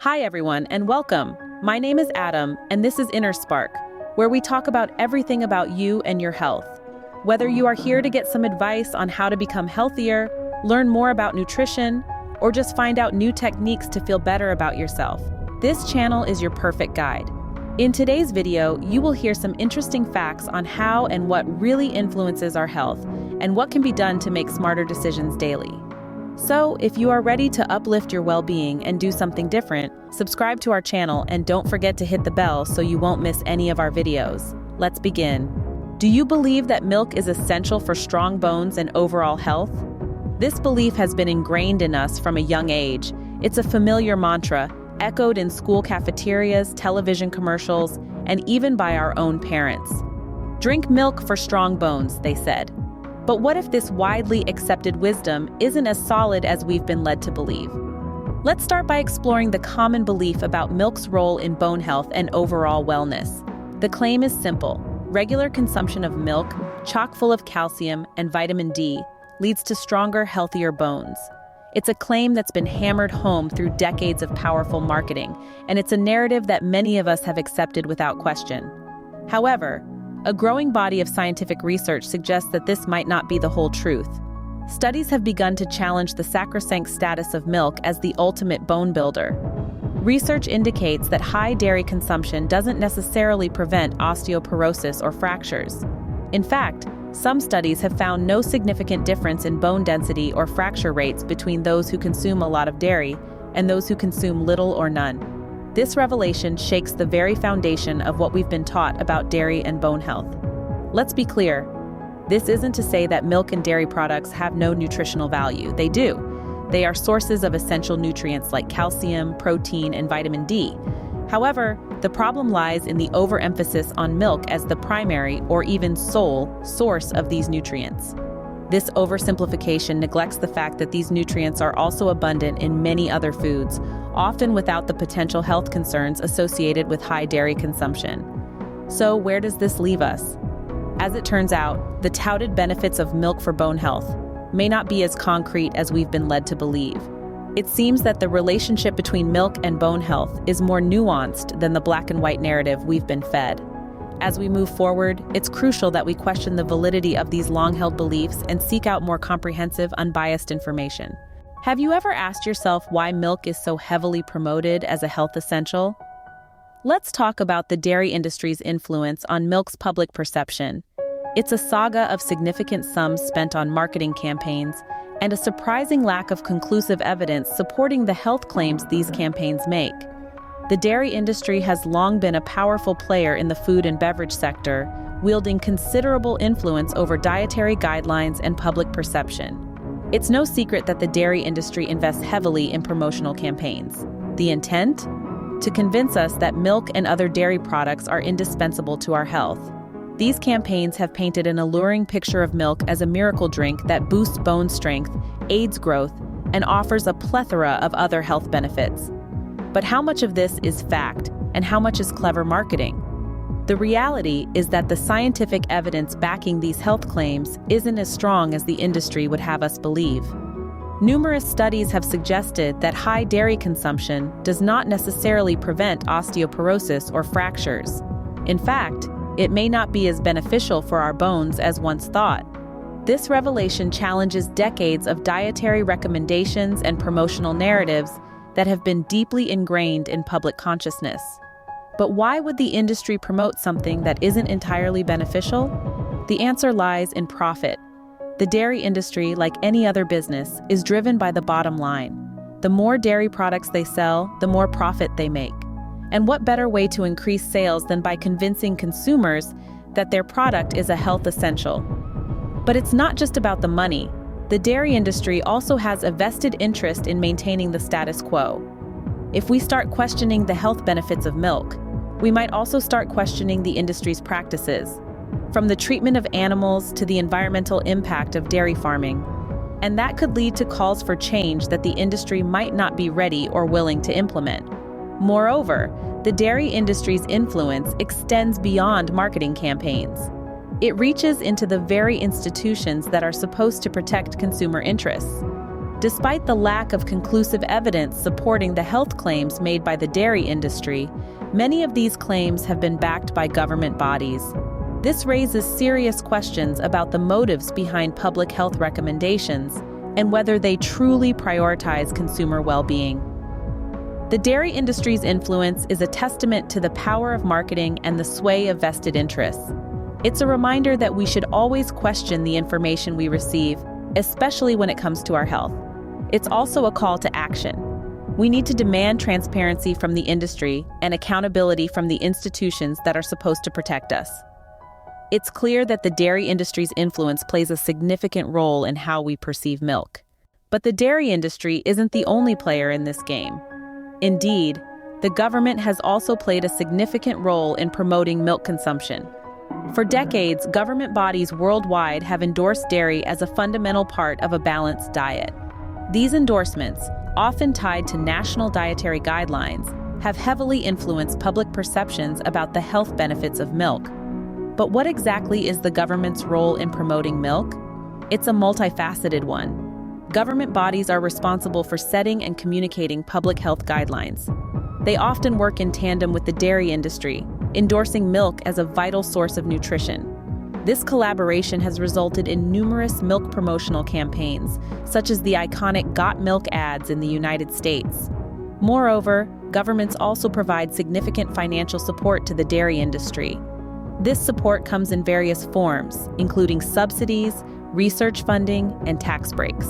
Hi everyone, and welcome. My name is Adam, and this is Inner Spark, where we talk about everything about you and your health. Whether you are here to get some advice on how to become healthier, learn more about nutrition, or just find out new techniques to feel better about yourself, this channel is your perfect guide. In today's video, you will hear some interesting facts on how and what really influences our health, and what can be done to make smarter decisions daily. So, if you are ready to uplift your well-being and do something different, subscribe to our channel and don't forget to hit the bell so you won't miss any of our videos. Let's begin. Do you believe that milk is essential for strong bones and overall health? This belief has been ingrained in us from a young age. It's a familiar mantra, echoed in school cafeterias, television commercials, and even by our own parents. Drink milk for strong bones, they said. But what if this widely accepted wisdom isn't as solid as we've been led to believe? Let's start by exploring the common belief about milk's role in bone health and overall wellness. The claim is simple. Regular consumption of milk, chock full of calcium and vitamin D, leads to stronger, healthier bones. It's a claim that's been hammered home through decades of powerful marketing, and it's a narrative that many of us have accepted without question. However, a growing body of scientific research suggests that this might not be the whole truth. Studies have begun to challenge the sacrosanct status of milk as the ultimate bone builder. Research indicates that high dairy consumption doesn't necessarily prevent osteoporosis or fractures. In fact, some studies have found no significant difference in bone density or fracture rates between those who consume a lot of dairy and those who consume little or none. This revelation shakes the very foundation of what we've been taught about dairy and bone health. Let's be clear. This isn't to say that milk and dairy products have no nutritional value. They do. They are sources of essential nutrients like calcium, protein, and vitamin D. However, the problem lies in the overemphasis on milk as the primary or even sole source of these nutrients. This oversimplification neglects the fact that these nutrients are also abundant in many other foods, often without the potential health concerns associated with high dairy consumption. So where does this leave us? As it turns out, the touted benefits of milk for bone health may not be as concrete as we've been led to believe. It seems that the relationship between milk and bone health is more nuanced than the black and white narrative we've been fed. As we move forward, it's crucial that we question the validity of these long-held beliefs and seek out more comprehensive, unbiased information. Have you ever asked yourself why milk is so heavily promoted as a health essential? Let's talk about the dairy industry's influence on milk's public perception. It's a saga of significant sums spent on marketing campaigns and a surprising lack of conclusive evidence supporting the health claims these campaigns make. The dairy industry has long been a powerful player in the food and beverage sector, wielding considerable influence over dietary guidelines and public perception. It's no secret that the dairy industry invests heavily in promotional campaigns. The intent? To convince us that milk and other dairy products are indispensable to our health. These campaigns have painted an alluring picture of milk as a miracle drink that boosts bone strength, aids growth, and offers a plethora of other health benefits. But how much of this is fact, and how much is clever marketing? The reality is that the scientific evidence backing these health claims isn't as strong as the industry would have us believe. Numerous studies have suggested that high dairy consumption does not necessarily prevent osteoporosis or fractures. In fact, it may not be as beneficial for our bones as once thought. This revelation challenges decades of dietary recommendations and promotional narratives that have been deeply ingrained in public consciousness. But why would the industry promote something that isn't entirely beneficial? The answer lies in profit. The dairy industry, like any other business, is driven by the bottom line. The more dairy products they sell, the more profit they make. And what better way to increase sales than by convincing consumers that their product is a health essential? But it's not just about the money. The dairy industry also has a vested interest in maintaining the status quo. If we start questioning the health benefits of milk, we might also start questioning the industry's practices, from the treatment of animals to the environmental impact of dairy farming. And that could lead to calls for change that the industry might not be ready or willing to implement. Moreover, the dairy industry's influence extends beyond marketing campaigns. It reaches into the very institutions that are supposed to protect consumer interests. Despite the lack of conclusive evidence supporting the health claims made by the dairy industry, many of these claims have been backed by government bodies. This raises serious questions about the motives behind public health recommendations and whether they truly prioritize consumer well-being. The dairy industry's influence is a testament to the power of marketing and the sway of vested interests. It's a reminder that we should always question the information we receive, especially when it comes to our health. It's also a call to action. We need to demand transparency from the industry and accountability from the institutions that are supposed to protect us. It's clear that the dairy industry's influence plays a significant role in how we perceive milk. But the dairy industry isn't the only player in this game. Indeed, the government has also played a significant role in promoting milk consumption. For decades, government bodies worldwide have endorsed dairy as a fundamental part of a balanced diet. These endorsements, often tied to national dietary guidelines, have heavily influenced public perceptions about the health benefits of milk. But what exactly is the government's role in promoting milk? It's a multifaceted one. Government bodies are responsible for setting and communicating public health guidelines. They often work in tandem with the dairy industry, endorsing milk as a vital source of nutrition. This collaboration has resulted in numerous milk promotional campaigns, such as the iconic Got Milk ads in the United States. Moreover, governments also provide significant financial support to the dairy industry. This support comes in various forms, including subsidies, research funding, and tax breaks.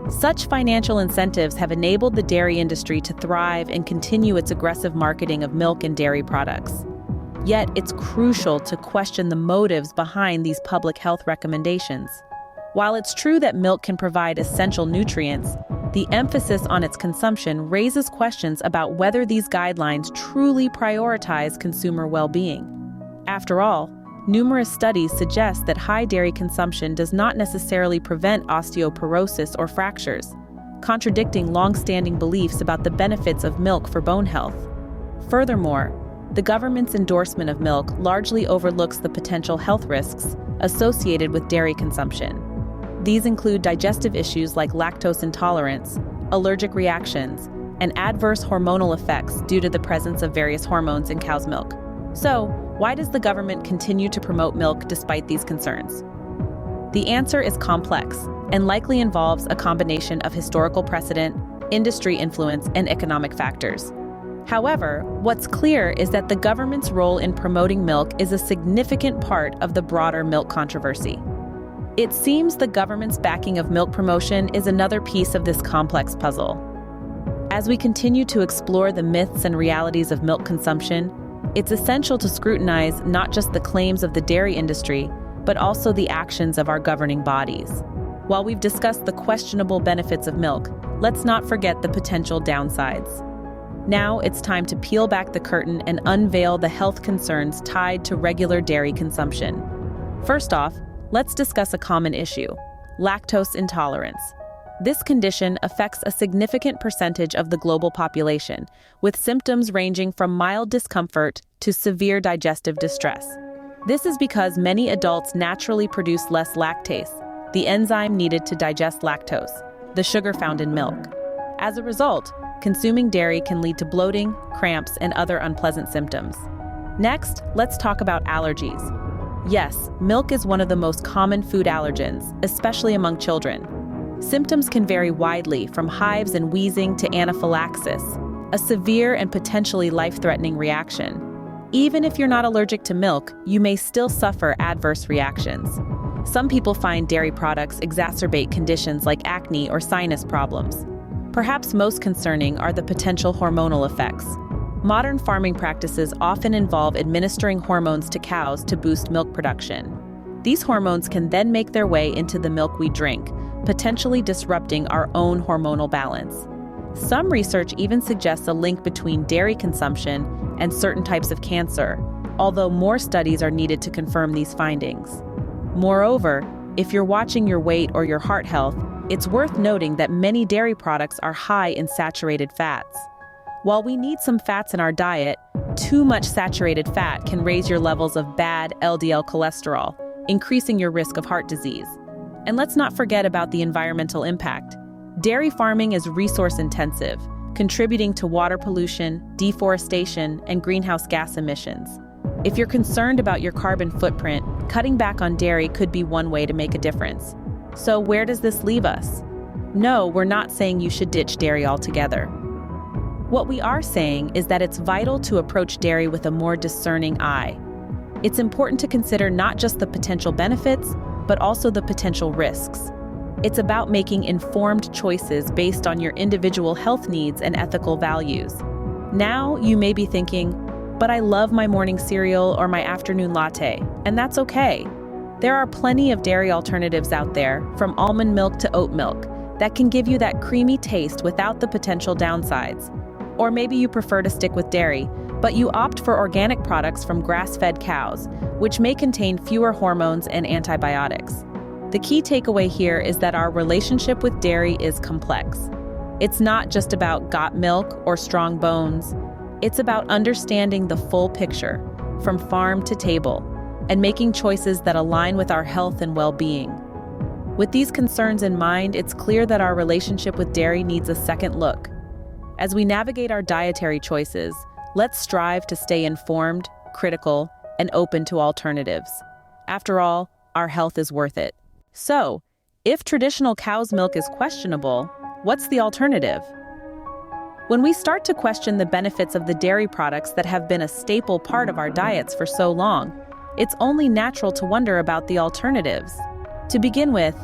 Such financial incentives have enabled the dairy industry to thrive and continue its aggressive marketing of milk and dairy products. Yet, it's crucial to question the motives behind these public health recommendations. While it's true that milk can provide essential nutrients, the emphasis on its consumption raises questions about whether these guidelines truly prioritize consumer well-being. After all, numerous studies suggest that high dairy consumption does not necessarily prevent osteoporosis or fractures, contradicting long-standing beliefs about the benefits of milk for bone health. Furthermore, the government's endorsement of milk largely overlooks the potential health risks associated with dairy consumption. These include digestive issues like lactose intolerance, allergic reactions, and adverse hormonal effects due to the presence of various hormones in cow's milk. So, why does the government continue to promote milk despite these concerns? The answer is complex and likely involves a combination of historical precedent, industry influence, and economic factors. However, what's clear is that the government's role in promoting milk is a significant part of the broader milk controversy. It seems the government's backing of milk promotion is another piece of this complex puzzle. As we continue to explore the myths and realities of milk consumption, it's essential to scrutinize not just the claims of the dairy industry, but also the actions of our governing bodies. While we've discussed the questionable benefits of milk, let's not forget the potential downsides. Now it's time to peel back the curtain and unveil the health concerns tied to regular dairy consumption. First off, let's discuss a common issue: lactose intolerance. This condition affects a significant percentage of the global population, with symptoms ranging from mild discomfort to severe digestive distress. This is because many adults naturally produce less lactase, the enzyme needed to digest lactose, the sugar found in milk. As a result, consuming dairy can lead to bloating, cramps, and other unpleasant symptoms. Next, let's talk about allergies. Yes, milk is one of the most common food allergens, especially among children. Symptoms can vary widely, from hives and wheezing to anaphylaxis, a severe and potentially life-threatening reaction. Even if you're not allergic to milk, you may still suffer adverse reactions. Some people find dairy products exacerbate conditions like acne or sinus problems. Perhaps most concerning are the potential hormonal effects. Modern farming practices often involve administering hormones to cows to boost milk production. These hormones can then make their way into the milk we drink, potentially disrupting our own hormonal balance. Some research even suggests a link between dairy consumption and certain types of cancer, although more studies are needed to confirm these findings. Moreover, if you're watching your weight or your heart health, it's worth noting that many dairy products are high in saturated fats. While we need some fats in our diet, too much saturated fat can raise your levels of bad LDL cholesterol, increasing your risk of heart disease. And let's not forget about the environmental impact. Dairy farming is resource-intensive, contributing to water pollution, deforestation, and greenhouse gas emissions. If you're concerned about your carbon footprint, cutting back on dairy could be one way to make a difference. So where does this leave us? No, we're not saying you should ditch dairy altogether. What we are saying is that it's vital to approach dairy with a more discerning eye. It's important to consider not just the potential benefits, but also the potential risks. It's about making informed choices based on your individual health needs and ethical values. Now, you may be thinking, but I love my morning cereal or my afternoon latte, and that's okay. There are plenty of dairy alternatives out there, from almond milk to oat milk, that can give you that creamy taste without the potential downsides. Or maybe you prefer to stick with dairy, but you opt for organic products from grass-fed cows, which may contain fewer hormones and antibiotics. The key takeaway here is that our relationship with dairy is complex. It's not just about got milk or strong bones. It's about understanding the full picture, from farm to table, and making choices that align with our health and well-being. With these concerns in mind, it's clear that our relationship with dairy needs a second look. As we navigate our dietary choices, let's strive to stay informed, critical, and open to alternatives. After all, our health is worth it. So, if traditional cow's milk is questionable, what's the alternative? When we start to question the benefits of the dairy products that have been a staple part of our diets for so long, it's only natural to wonder about the alternatives. To begin with,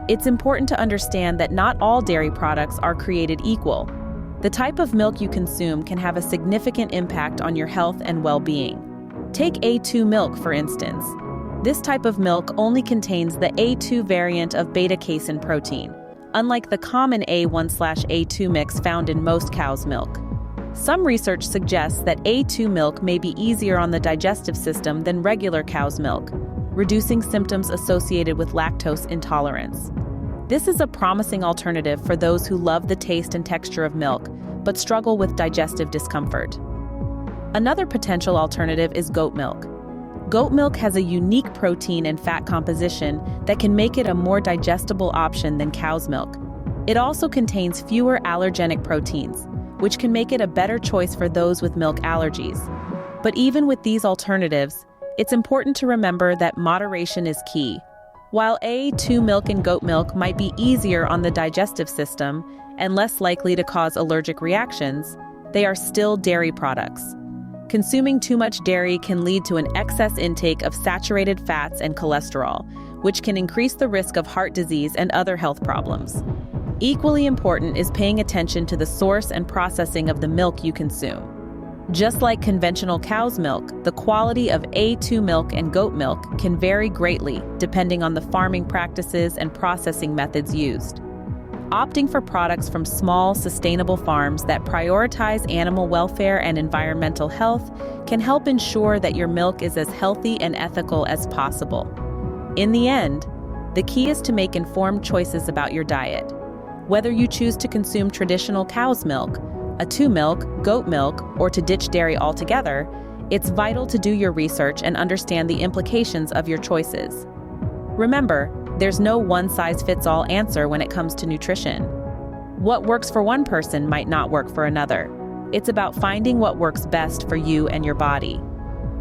it's important to understand that not all dairy products are created equal. The type of milk you consume can have a significant impact on your health and well-being. Take A2 milk, for instance. This type of milk only contains the A2 variant of beta-casein protein, unlike the common A1/A2 mix found in most cow's milk. Some research suggests that A2 milk may be easier on the digestive system than regular cow's milk, reducing symptoms associated with lactose intolerance. This is a promising alternative for those who love the taste and texture of milk, but struggle with digestive discomfort. Another potential alternative is goat milk. Goat milk has a unique protein and fat composition that can make it a more digestible option than cow's milk. It also contains fewer allergenic proteins, which can make it a better choice for those with milk allergies. But even with these alternatives, it's important to remember that moderation is key. While A2 milk and goat milk might be easier on the digestive system and less likely to cause allergic reactions, they are still dairy products. Consuming too much dairy can lead to an excess intake of saturated fats and cholesterol, which can increase the risk of heart disease and other health problems. Equally important is paying attention to the source and processing of the milk you consume. Just like conventional cow's milk, the quality of A2 milk and goat milk can vary greatly depending on the farming practices and processing methods used. Opting for products from small, sustainable farms that prioritize animal welfare and environmental health can help ensure that your milk is as healthy and ethical as possible. In the end, the key is to make informed choices about your diet. Whether you choose to consume traditional cow's milk, A2 milk, goat milk, or to ditch dairy altogether, it's vital to do your research and understand the implications of your choices. Remember, there's no one-size-fits-all answer when it comes to nutrition. What works for one person might not work for another. It's about finding what works best for you and your body.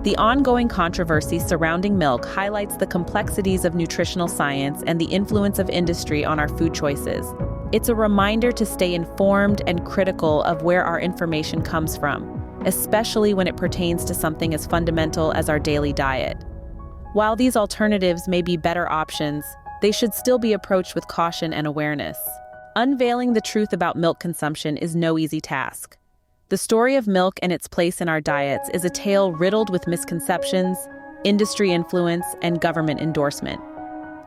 The ongoing controversy surrounding milk highlights the complexities of nutritional science and the influence of industry on our food choices. It's a reminder to stay informed and critical of where our information comes from, especially when it pertains to something as fundamental as our daily diet. While these alternatives may be better options, they should still be approached with caution and awareness. Unveiling the truth about milk consumption is no easy task. The story of milk and its place in our diets is a tale riddled with misconceptions, industry influence, and government endorsement.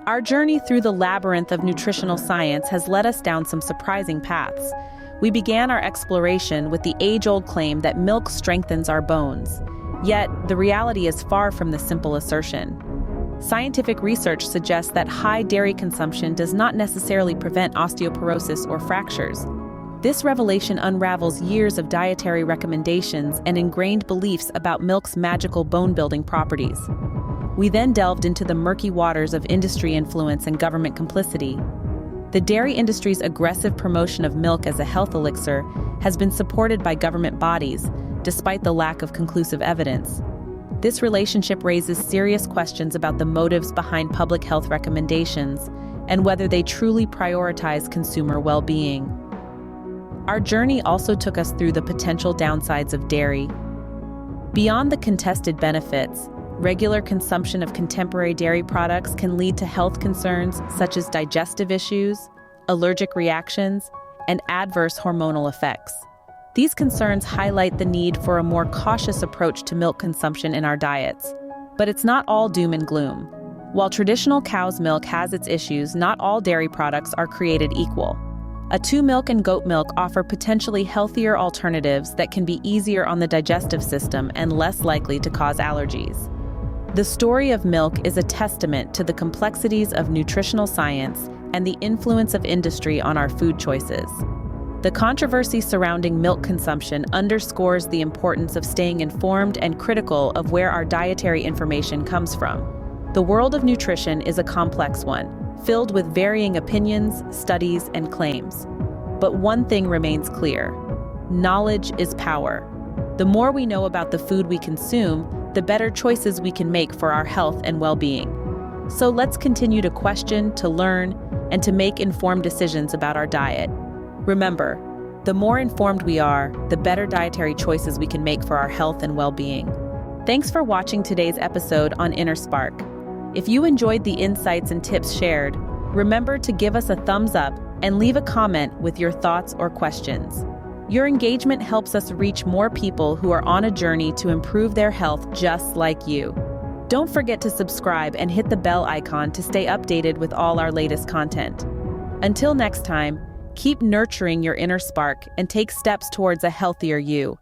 Our journey through the labyrinth of nutritional science has led us down some surprising paths. We began our exploration with the age-old claim that milk strengthens our bones. Yet, the reality is far from the simple assertion. Scientific research suggests that high dairy consumption does not necessarily prevent osteoporosis or fractures. This revelation unravels years of dietary recommendations and ingrained beliefs about milk's magical bone-building properties. We then delved into the murky waters of industry influence and government complicity. The dairy industry's aggressive promotion of milk as a health elixir has been supported by government bodies, despite the lack of conclusive evidence. This relationship raises serious questions about the motives behind public health recommendations and whether they truly prioritize consumer well-being. Our journey also took us through the potential downsides of dairy. Beyond the contested benefits, regular consumption of contemporary dairy products can lead to health concerns such as digestive issues, allergic reactions, and adverse hormonal effects. These concerns highlight the need for a more cautious approach to milk consumption in our diets. But it's not all doom and gloom. While traditional cow's milk has its issues, not all dairy products are created equal. Milk and goat milk offer potentially healthier alternatives that can be easier on the digestive system and less likely to cause allergies. The story of milk is a testament to the complexities of nutritional science and the influence of industry on our food choices. The controversy surrounding milk consumption underscores the importance of staying informed and critical of where our dietary information comes from. The world of nutrition is a complex one, filled with varying opinions, studies, and claims. But one thing remains clear: knowledge is power. The more we know about the food we consume, the better choices we can make for our health and well-being. So let's continue to question, to learn, and to make informed decisions about our diet. Remember, the more informed we are, the better dietary choices we can make for our health and well-being. Thanks for watching today's episode on Inner Spark. If you enjoyed the insights and tips shared, remember to give us a thumbs up and leave a comment with your thoughts or questions. Your engagement helps us reach more people who are on a journey to improve their health just like you. Don't forget to subscribe and hit the bell icon to stay updated with all our latest content. Until next time, keep nurturing your inner spark and take steps towards a healthier you.